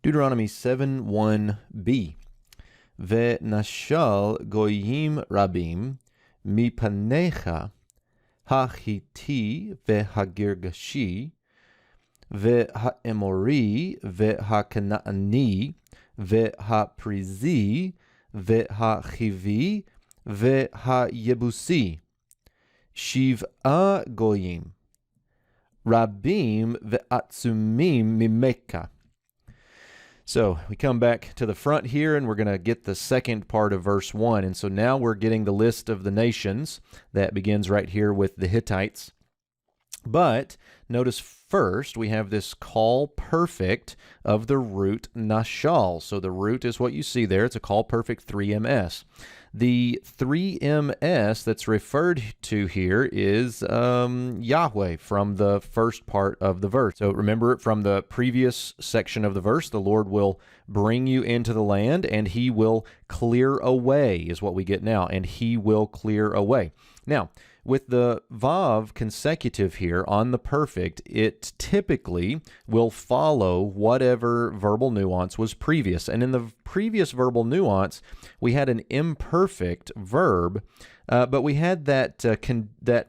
Deuteronomy 7:1b. Ve'nashal goyim rabim mipanecha hachiti ve'hagirgashi ve'ha'emori ve'hakanaani ve'haprizi ve'hachivi ve'hayebusi shiv'a goyim rabim ve'atzumim mimeka. So we come back to the front here, and we're going to get the second part of verse 1. And so now we're getting the list of the nations that begins right here with the Hittites. But notice first we have this call perfect of the root nashal. So the root is what you see there. It's a call perfect 3ms. The 3ms that's referred to here is Yahweh from the first part of the verse. So remember from the previous section of the verse, the Lord will bring you into the land and he will clear away is what we get now, and he will clear away. Now, with the Vav consecutive here on the perfect, it typically will follow whatever verbal nuance was previous. And in the previous verbal nuance, we had an imperfect verb, but we had that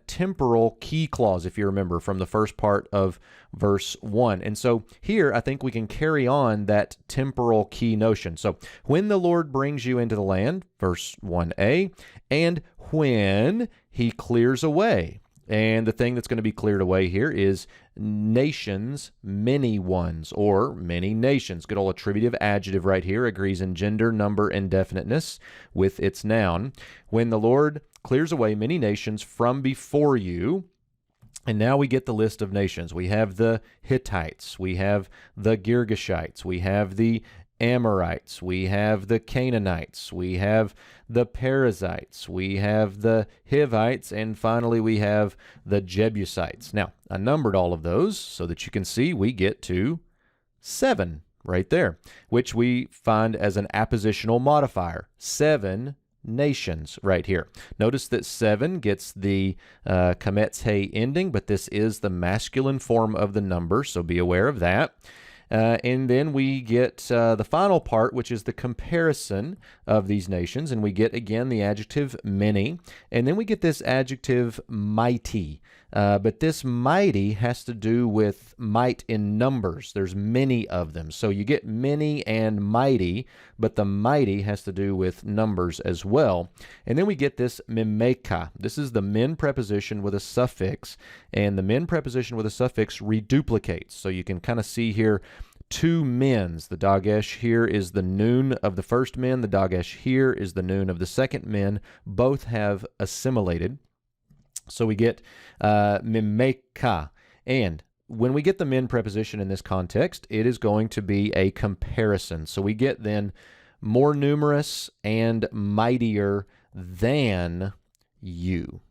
temporal key clause, if you remember, from the first part of verse 1. And so here, I think we can carry on that temporal key notion. So when the Lord brings you into the land, verse 1a, and when he clears away. And the thing that's going to be cleared away here is nations, many ones, or many nations. Good old attributive adjective right here agrees in gender, number, and definiteness with its noun. When the Lord clears away many nations from before you. And now we get the list of nations. We have the Hittites, we have the Girgashites, we have the Amorites, we have the Canaanites, we have the Perizzites, we have the Hivites, and finally we have the Jebusites. Now, I numbered all of those so that you can see we get to 7 right there, which we find as an appositional modifier. 7 nations right here. Notice that 7 gets the kametz he ending, but this is the masculine form of the number, so be aware of that. And then we get the final part, which is the comparison of these nations. And we get, again, the adjective many. And then we get this adjective mighty. But this mighty has to do with might in numbers. There's many of them. So you get many and mighty, but the mighty has to do with numbers as well. And then we get this mimeka. This is the min preposition with a suffix. And the min preposition with a suffix reduplicates. So you can kind of see here 2 mins. The dagesh here is the noon of the first min. The dagesh here is the noon of the second min. Both have assimilated. So we get mimeka. And when we get the min preposition in this context, it is going to be a comparison. So we get then more numerous and mightier than you.